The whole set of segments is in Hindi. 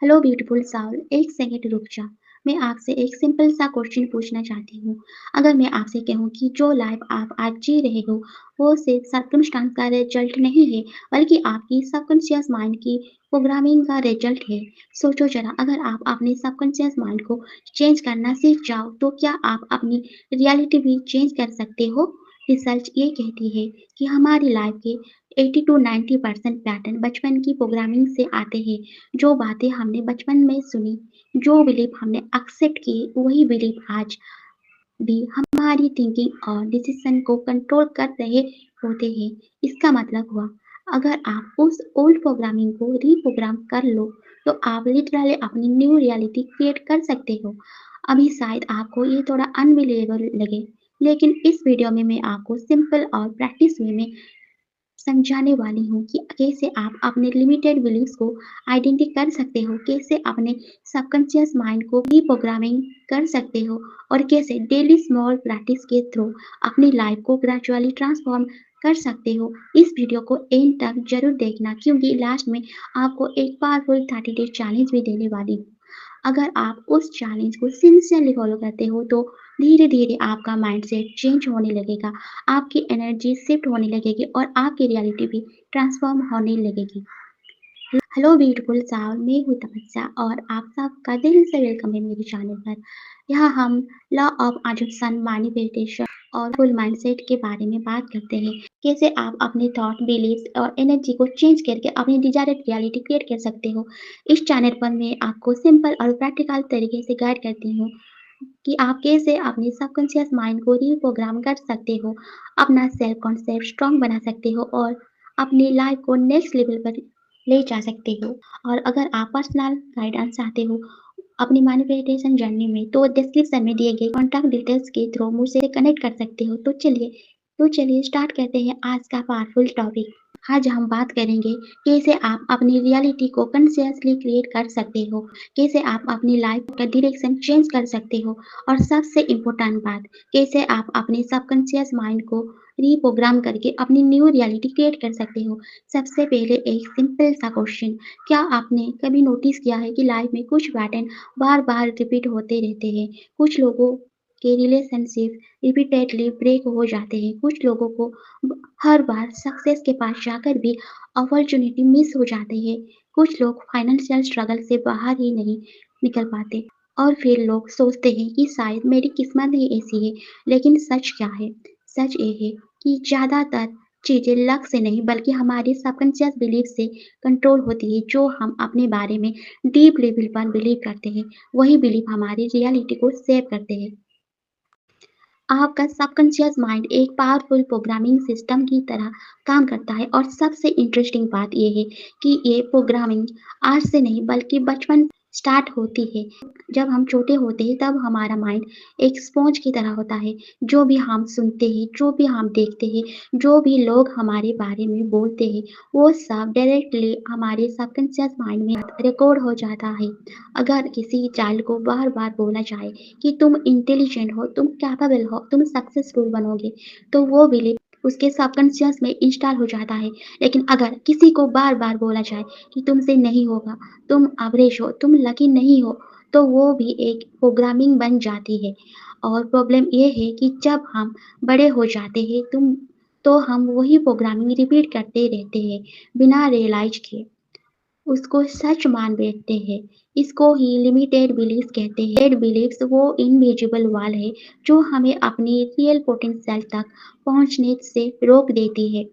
हेलो ब्यूटीफुल साउल, एक सेकंड रुक जा। मैं आपसे एक सिंपल सा क्वेश्चन पूछना चाहती हूँ। अगर मैं आपसे कहूँ कि जो लाइफ आप आज जी रहे हो, वो सिर्फ सर्कमस्टांस का रिजल्ट नहीं है, बल्कि आपकी सबकॉन्शियस माइंड की प्रोग्रामिंग का रिजल्ट है। सोचो जरा, अगर आप अपने सबकॉन्शियस माइंड को चेंज करना सीख जाओ, तो क्या आप अपनी रियलिटी भी चेंज कर सकते हो? रिसर्च ये कहती है कि हमारी लाइफ के 80 टू 90% पैटर्न बचपन की प्रोग्रामिंग से आते हैं। जो बातें हमने बचपन में सुनी, जो बिलीफ हमने एक्सेप्ट किए, वही बिलीफ आज भी हमारी थिंकिंग और डिसीजन को कंट्रोल कर रहे होते हैं। इसका मतलब हुआ, अगर आप उस ओल्ड प्रोग्रामिंग को रीप्रोग्राम कर लो, तो आप लिटरली अपनी न्यू रियलिटी क्रिएट कर सकते हो। अभी शायद आपको ये थोड़ा अनबिलीवेबल लगे, लेकिन इस वीडियो में मैं आपको सिंपल और प्रैक्टिस वे में समझाने वाली हूँ कि कैसे आप अपने लिमिटेड बिलीव्स को आइडेंटिफाई कर सकते हो, कैसे अपने सबकॉन्शियस माइंड को रीप्रोग्रामिंग कर सकते हो और कैसे डेली स्मॉल प्रैक्टिस के थ्रू अपनी लाइफ को ग्रेजुअली ट्रांसफॉर्म कर सकते हो। इस वीडियो को एंड तक जरूर देखना, क्योंकि लास्ट में आपको एक पावरफुल 30 डे चैलेंज भी देने वाली हूँ। अगर आप उस चैलेंज को सिंसियरली फॉलो करते हो, तो धीरे-धीरे आपका माइंडसेट चेंज होने लगेगा, आपकी एनर्जी शिफ्ट होने लगेगी और आपकी रियलिटी भी ट्रांसफॉर्म होने लगेगी। हेलो ब्यूटीफुल साउल, मैं हूँ तपस्या और आप सबका दिल से वेलकम है मेरे चैनल पर। यहाँ हम लॉ ऑफ अट्रैक्शन, मैनिफेस्टेशन और फुल माइंडसेट के बारे में बात करते हैं। कैसे आप अपने थॉट, बिलीव्स और एनर्जी को चेंज करके अपनी डिजायर्ड रियलिटी क्रिएट कर सकते हो। इस चैनल पर मैं आपको सिंपल और प्रैक्टिकल तरीके से गाइड करती हूँ कि आप कैसे अपने सबकॉन्शियस माइंड को रीप्रोग्राम कर सकते हो, अपना सेल्फ कॉन्सेप्ट स्ट्रॉन्ग बना सकते हो और अपनी लाइफ को नेक्स्ट लेवल पर ले जा सकते हो। और अगर आप पर्सनल गाइडेंस चाहते हो अपनी मैनिफेस्टेशन जर्नी में, तो डिस्क्रिप्शन में दिए गए कॉन्टैक्ट डिटेल्स के थ्रू मुझसे कनेक्ट कर सकते हो। तो चलिए स्टार्ट करते हैं आज का पावरफुल टॉपिक। आज हम बात करेंगे कैसे आप अपनी रियलिटी को कॉन्शियसली क्रिएट कर सकते हो, कैसे आप अपनी लाइफ का डायरेक्शन चेंज कर सकते हो और सबसे इम्पोर्टेंट बात, कैसे आप अपने सबकॉन्शियस माइंड को रीप्रोग्राम करके अपनी न्यू रियलिटी क्रिएट कर सकते हो। सबसे पहले एक सिंपल सा क्वेश्चन, क्या आपने कभी नोटिस किया है कि लाइफ में कुछ पैटर्न बार-बार रिपीट होते रहते हैं? कुछ लोगों के रिलेशनशिप रिपीटेडली ब्रेक हो जाते हैं, कुछ लोगों को हर बार सक्सेस के पास जाकर भी अपॉर्चुनिटी मिस हो जाती है, कुछ लोग फाइनेंशियल स्ट्रगल से बाहर ही नहीं निकल पाते और फिर लोग सोचते हैं कि शायद मेरी किस्मत ही ऐसी है। लेकिन सच क्या है? सच ये है कि ज़्यादातर चीज़ें लक से नहीं, बल्कि हमारे सबकॉन्शियस बिलीफ से कंट्रोल होती है। जो हम अपने बारे में डीप लेवल पर बिलीव करते हैं, वही बिलीफ हमारी रियलिटी को शेप करते हैं। आपका सबकॉन्शियस माइंड एक पावरफुल प्रोग्रामिंग सिस्टम की तरह काम करता है और सबसे इंटरेस्टिंग बात यह है कि ये प्रोग्रामिंग आज से नहीं, बल्कि बचपन स्टार्ट होती है। जब हम छोटे होते हैं, तब हमारा माइंड एक स्पॉन्ज की तरह होता है। जो भी हम सुनते हैं, जो भी हम देखते हैं, जो भी लोग हमारे बारे में बोलते हैं, वो सब डायरेक्टली हमारे सबकॉन्शियस माइंड में रिकॉर्ड हो जाता है। अगर किसी चाइल्ड को बार बार बोला जाए कि तुम इंटेलिजेंट हो, तुम कैपेबल हो, तुम सक्सेसफुल बनोगे, तो वो बिलीव उसके सबकॉन्शियस में इंस्टॉल हो जाता है। लेकिन अगर किसी को बार-बार बोला जाए कि तुमसे नहीं होगा, तुम एवरेज हो, तुम लकी नहीं हो, तो वो भी एक प्रोग्रामिंग बन जाती है। और प्रॉब्लम ये है कि जब हम बड़े हो जाते हैं, तो हम वही प्रोग्रामिंग रिपीट करते रहते हैं, बिना रियलाइज किए उसको सच मान बैठते हैं। इसको ही लिमिटेड बिलीफ्स कहते हैं। लिमिटेड बिलीफ्स वो इनविजिबल वॉल है जो हमें अपनी रियल पोटेंशियल तक पहुंचने से रोक देती है।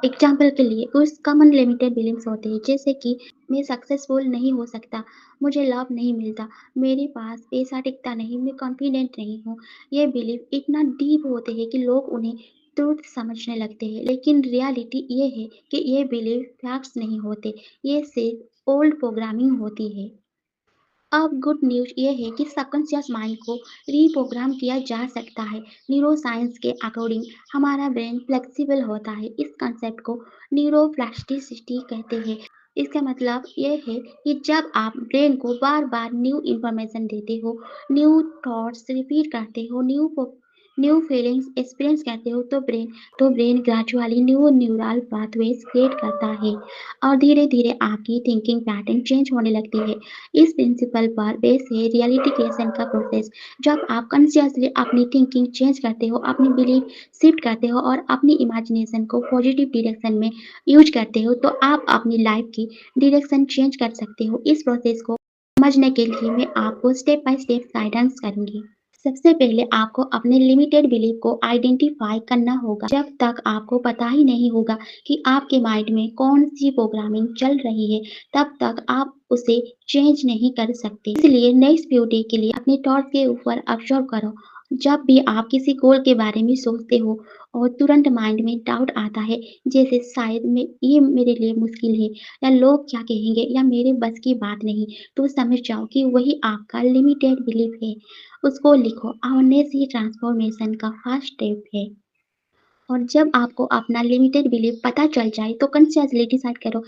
एग्जाम्पल के लिए कुछ कॉमन लिमिटेड बिलीफ्स होते हैं, जैसे कि मैं सक्सेसफुल नहीं हो सकता, मुझे लाभ नहीं मिलता, मेरे पास पैसा टिकता नहीं, मैं कॉन्फिडेंट नहीं हूँ। ये बिलीफ इतना डीप होते हैं कि लोग उन्हें ट्रूथ समझने लगते हैं, लेकिन रियलिटी ये है कि ये बिलीफ फैक्ट्स नहीं होते, ये सिर्फ ओल्ड प्रोग्रामिंग होती है। अब गुड न्यूज़ ये है कि सबकॉन्शियस माइंड को रीप्रोग्राम किया जा सकता है। न्यूरोसाइंस के अकॉर्डिंग हमारा ब्रेन फ्लेक्सिबल होता है। इस कंसेप्ट को न्यूरोप्लास्टिसिटी कहते हैं। इसका मतलब ये है कि जब आप ब्रेन को बार बार न्यू इंफॉर्मेशन देते हो, न्यू थॉट्स रिपीट करते हो, न्यू फीलिंग्स एक्सपीरियंस करते हो तो brain gradually new neural pathways create करता है और धीरे-धीरे आपकी थिंकिंग पैटर्न चेंज होने लगती है। इस प्रिंसिपल पर बेस है रियलिटी क्रिएशन का प्रोसेस। जब आप कॉन्शियसली अपनी थिंकिंग चेंज करते हो, अपनी बिलीफ शिफ्ट करते हो और अपनी इमेजिनेशन को पॉजिटिव डायरेक्शन में यूज़ करते हो, तो आप अपनी लाइफ की डायरेक्शन चेंज कर सकते हो। इस प्रोसेस को समझने के लिए मैं आपको स्टेप बाय स्टेप गाइडेंस करूँगी। सबसे पहले आपको अपने लिमिटेड बिलीफ को आइडेंटिफाई करना होगा। जब तक आपको पता ही नहीं होगा कि आपके माइंड में कौन सी प्रोग्रामिंग चल रही है, तब तक आप उसे चेंज नहीं कर सकते। इसलिए नेक्स्ट फ्यू डे के लिए अपने थॉट्स के ऊपर ऑब्जर्व करो। जब भी आप किसी गोल के बारे में सोचते हो और तुरंत माइंड में डाउट आता है, जैसे शायद मैं ये मेरे लिए मुश्किल है या लोग क्या कहेंगे या मेरे बस की बात नहीं, तो समझ जाओ कि वही आपका लिमिटेड बिलीफ है। उसको लिखो, अवेयरनेस ही ट्रांसफॉर्मेशन का फर्स्ट स्टेप है। और जब आपको अपना लिमिटेड बिलीफ पता चल जाए तो कॉन्शियसली डिसाइड करो,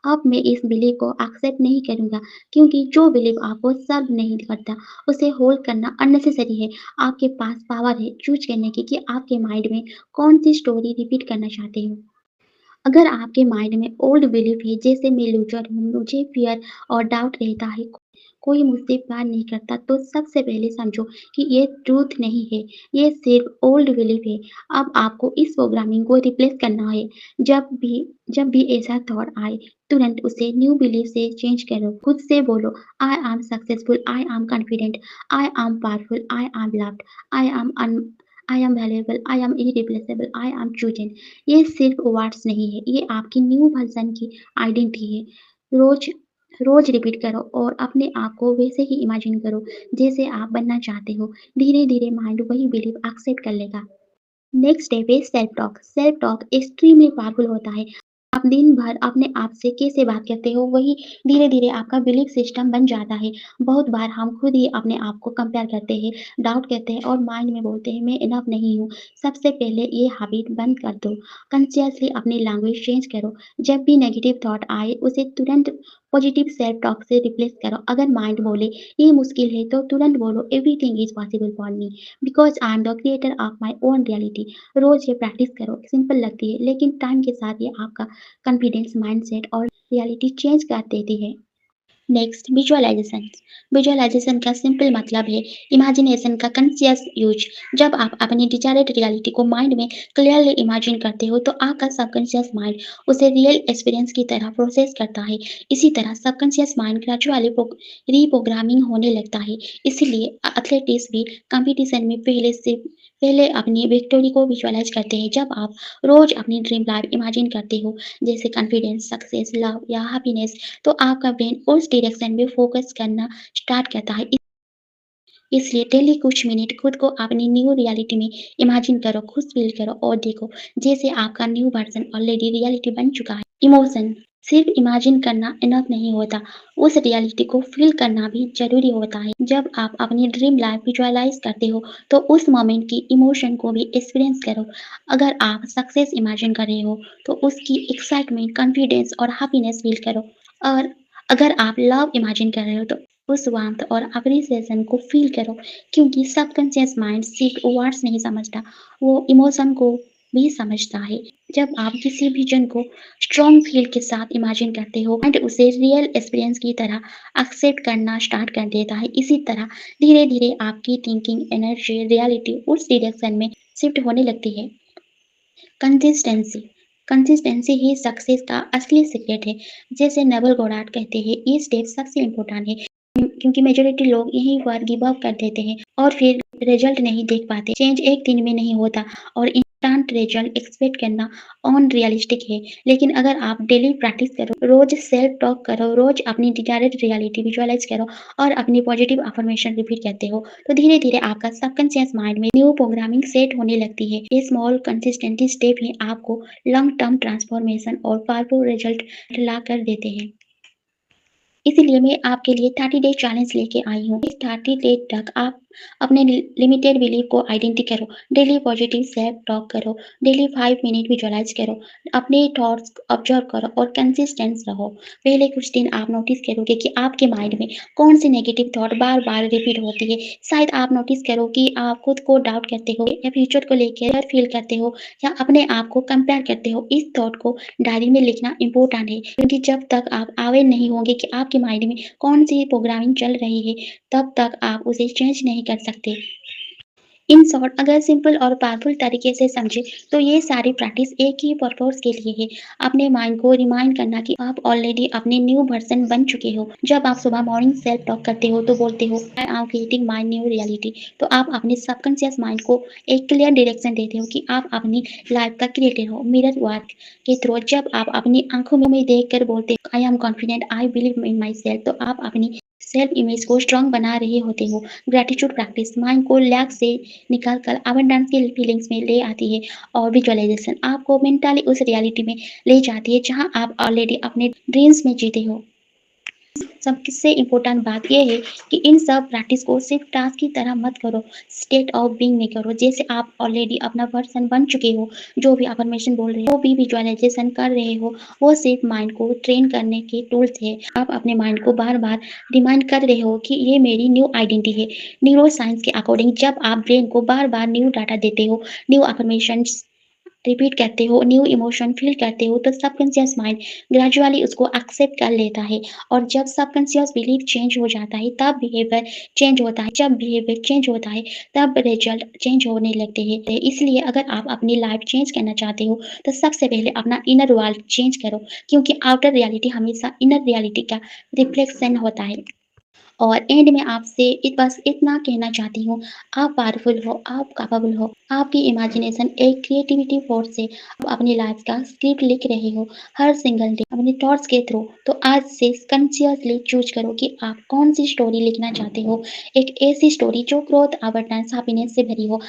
अब मैं इस बिलीफ को एक्सेप्ट नहीं करूंगा, क्योंकि जो बिलीफ आपको सर्व नहीं करता उसे होल्ड करना अननेसेसरी है। आपके पास पावर है चूज करने की कि आपके माइंड में कौन सी स्टोरी रिपीट करना चाहते हो। अगर आपके माइंड में ओल्ड बिलीफ है, जैसे मैं लूज़र हूँ, मुझे फ़ियर और डाउट रहता है, कोई मुझसे प्यार नहीं करता, तो सबसे पहले समझो कि ये ट्रूथ नहीं है, ये सिर्फ ओल्ड बिलीफ है। अब आपको इस प्रोग्रामिंग को रिप्लेस करना है। जब भी ऐसा थॉट आए, तुरंत उसे न्यू बिलीफ से चेंज करो। खुद से बोलो, I am successful, I am confident, I am powerful, I am loved, I am I am valuable, I am irreplaceable, I am chosen. ये सिर्फ वर्ड्स नहीं है, ये आपकी न्यू वर्ज़न की आइडेंटिटी है। रोज़ रोज़ रिपीट करो और अपने आप को वैसे ही इमेजिन करो जैसे आप बनना चाहते हो। धीरे-धीरे माइंड वही बिलीफ एक्सेप्ट कर लेगा। नेक्स्ट स्टेप है self talk. Self talk extremely powerful होता है। आप दिन भर अपने आप से कैसे बात करते हो, वही धीरे-धीरे आपका बिलीफ सिस्टम बन जाता है। बहुत बार हम खुद ही अपने आप को कंपेयर करते हैं, डाउट करते हैं और माइंड में बोलते हैं, मैं इनफ नहीं हूँ। सबसे पहले ये हैबिट बंद कर दो। कॉन्शियसली अपनी लैंग्वेज चेंज करो। जब भी नेगेटिव थॉट आए, उसे तुरंत पॉजिटिव सेल्फ टॉक से रिप्लेस करो। अगर माइंड बोले, ये मुश्किल है, तो तुरंत बोलो, everything is possible for me because I am the creator of my own reality. रोज़ ये प्रैक्टिस करो, सिंपल लगती है, लेकिन टाइम के साथ ये आपका कॉन्फिडेंस, माइंडसेट और रियलिटी चेंज कर देती है। Next visualisation. विजुअलाइजेशन का सिंपल मतलब है इमेजिनेशन का कॉन्शियस यूज। जब आप अपनी डिजायर्ड रियलिटी को माइंड में क्लियरली इमेजिन करते हो, तो आपका सबकॉन्शियस माइंड उसे रियल एक्सपीरियंस की तरह प्रोसेस करता है। इसी तरह सबकॉन्शियस माइंड ग्रेजुअली रीप्रोग्रामिंग होने लगता है। इसीलिए एथलेटिक्स भी कंपटीशन में पहले अपनी विक्टोरी को विजुअलाइज करते हैं। जब आप रोज अपनी ड्रीम लाइफ इमेजिन करते हो, जैसे कॉन्फिडेंस, सक्सेस, लव या हैप्पीनेस, तो आपका ब्रेन उस डायरेक्शन में फोकस करना स्टार्ट करता है। इसलिए डेली कुछ मिनट खुद को अपनी न्यू रियलिटी में इमेजिन करो, खुद फील करो और देखो जैसे आपका न्यू वर्जन ऑलरेडी रियलिटी बन चुका है। इमोशन। सिर्फ इमेजिन करना इनफ नहीं होता, उस रियलिटी को फील करना भी जरूरी होता है। जब आप अपनी ड्रीम लाइफ विजुअलाइज करते हो, तो उस मोमेंट की इमोशन को भी एक्सपीरियंस करो। अगर आप सक्सेस इमेजिन कर रहे हो, तो उसकी एक्साइटमेंट, कॉन्फिडेंस और हैप्पीनेस फील करो। और अगर आप लव इमेजिन कर रहे हो, तो उस वार्मथ और अप्रिसिएशन को फील करो, क्योंकि सबकॉन्शियस माइंड सिर्फ वर्ड्स नहीं समझता, वो इमोशन को भी समझता है। जब आप किसी विजन को स्ट्रॉन्ग फील के साथ इमेजिन करते हो, एंड उसे रियल एक्सपीरियंस की तरह एक्सेप्ट करना स्टार्ट कर देता है। इसी तरह धीरे धीरे आपकी थिंकिंग, एनर्जी, रियलिटी उस डायरेक्शन में शिफ्ट होने लगती है। कंसिस्टेंसी। कंसिस्टेंसी ही सक्सेस का असली सीक्रेट है। जैसे नेवल गॉडार्ड कहते हैं, ये स्टेप सबसे इम्पोर्टेंट है, क्योंकि मेजॉरिटी लोग यहीं पर गिव अप कर देते हैं और फिर रिजल्ट नहीं देख पाते। चेंज एक दिन में नहीं होता और इंस्टेंट रिजल्ट एक्सपेक्ट करना अनरियलिस्टिक है। लेकिन अगर आप डेली प्रैक्टिस करो, रोज सेल्फ टॉक करो, रोज अपनी डिजायर्ड रियलिटी विजुअलाइज करो और अपनी पॉजिटिव अफर्मेशन रिपीट करते हो, तो धीरे धीरे आपका सबकॉन्शियस माइंड में न्यू प्रोग्रामिंग सेट होने लगती है। ये स्मॉल कंसिस्टेंटी स्टेप ही आपको लॉन्ग टर्म ट्रांसफॉर्मेशन और पावरफुल रिजल्ट ला कर देते हैं। इसीलिए मैं आपके लिए 30 डे चैलेंज लेके आई हूँ। इस 30 डे तक आप अपने लिमिटेड बिलीफ को आइडेंटिटी करो, डेली पॉजिटिव सेल्फ टॉक करो, डेली 5 मिनट विजुअलाइज करो, अपने थॉट्स ऑब्जर्व करो और कंसिस्टेंस रहो। पहले कुछ दिन आप नोटिस करोगे कि आपके माइंड में कौन सी नेगेटिव थॉट बार बार रिपीट होती है। शायद आप नोटिस करो कि आप खुद को डाउट करते हो या फ्यूचर को लेकर डर फील करते हो या अपने आप को कंपेयर करते हो। इस थॉट को डायरी में लिखना इम्पोर्टेंट है, क्योंकि जब तक आप अवेयर नहीं होंगे कि आपके माइंड में कौन सी प्रोग्रामिंग चल रही है, तब तक आप उसे चेंज नहीं कर सकते। इन शॉर्ट, अगर सिंपल और पावरफुल तरीके से समझे तो ये सारी प्रैक्टिस एक ही पर्पस के लिए है, अपने माइंड को रिमाइंड करना कि आप ऑलरेडी अपने न्यू वर्जन बन चुके हो। जब आप सुबह मॉर्निंग सेल्फ टॉक करते हो तो बोलते हो I am creating my new reality, तो आप अपने सबकॉन्शियस माइंड को एक क्लियर डायरेक्शन देते हो कि आप अपनी लाइफ का क्रिएटर हो। मिरर वर्क के थ्रू जब आप अपनी आंखों में देख कर बोलते हो I am confident, I believe in my self, तो आप अपनी सेल्फ इमेज को स्ट्रांग बना रहे होते हो। ग्रेटिट्यूड प्रैक्टिस माइंड को लैक से निकाल कर अबंडेंस की फीलिंग्स में ले आती है, और विजुअलाइजेशन आपको मेंटली उस रियलिटी में ले जाती है जहां आप ऑलरेडी अपने ड्रीम्स में जीते हो। सबसे इम्पोर्टेंट बात यह है कि इन सब प्रैक्टिस को सिर्फ टास्क की तरह मत करो, स्टेट ऑफ बीइंग में करो। जैसे आप ऑलरेडी अपना पर्सन बन चुके हो, जो भी अफर्मेशन बोल रहे हो, जो भी विजुअलाइजेशन कर रहे हो, वो सिर्फ माइंड को ट्रेन करने के टूल्स है। आप अपने माइंड को बार बार रिमाइंड कर रहे हो कि ये मेरी न्यू आइडेंटिटी है। न्यूरो साइंस के अकॉर्डिंग जब आप ब्रेन को बार बार न्यू डाटा देते हो, न्यू अफर्मेशन रिपीट करते हो, न्यू इमोशन फील करते हो, तो सबकॉन्शियस माइंड ग्रेजुअली उसको एक्सेप्ट कर लेता है। और जब सबकॉन्शियस बिलीफ चेंज हो जाता है तब बिहेवियर चेंज होता है, जब बिहेवियर चेंज होता है तब रिजल्ट चेंज होने लगते हैं। इसलिए अगर आप अपनी लाइफ चेंज करना चाहते हो तो सबसे पहले अपना इनर वर्ल्ड चेंज करो, क्योंकि आउटर रियलिटी हमेशा इनर रियलिटी का रिफ्लेक्शन होता है। और एंड में आपसे बस इतना कहना चाहती हूँ, आप पावरफुल हो, आप कैपेबल हो, आपकी इमेजिनेशन एक क्रिएटिविटी फोर्स है। आप अपनी लाइफ का स्क्रिप्ट लिख रहे हो हर सिंगल डे अपने थॉट्स के थ्रू। तो आज से कॉन्शियसली चूज करो कि आप कौन सी स्टोरी लिखना चाहते हो, एक ऐसी स्टोरी जो ग्रोथ, अबंडेंस, हैप्पीनेस से भरी हो।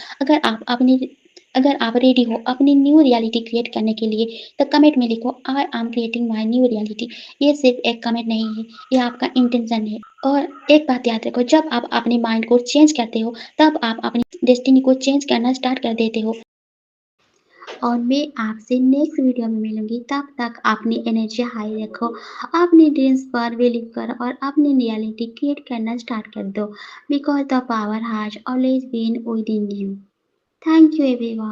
अगर आप रेडी हो अपनी न्यू रियलिटी क्रिएट करने के लिए, तो कमेंट में लिखो I am creating my new reality. ये सिर्फ एक कमेंट नहीं है, ये आपका इंटेंशन है। और एक बात याद रखो, जब आप अपने माइंड को चेंज करते हो तब आप अपनी डेस्टिनी को चेंज करना स्टार्ट कर देते हो। और मैं आपसे नेक्स्ट वीडियो में मिलूंगी, तब तक अपनी एनर्जी हाई रखो, अपने ड्रीम्स पर बिलीव करो और अपनी रियलिटी क्रिएट करना स्टार्ट कर दो, because the power has always been within you. Thank you everyone.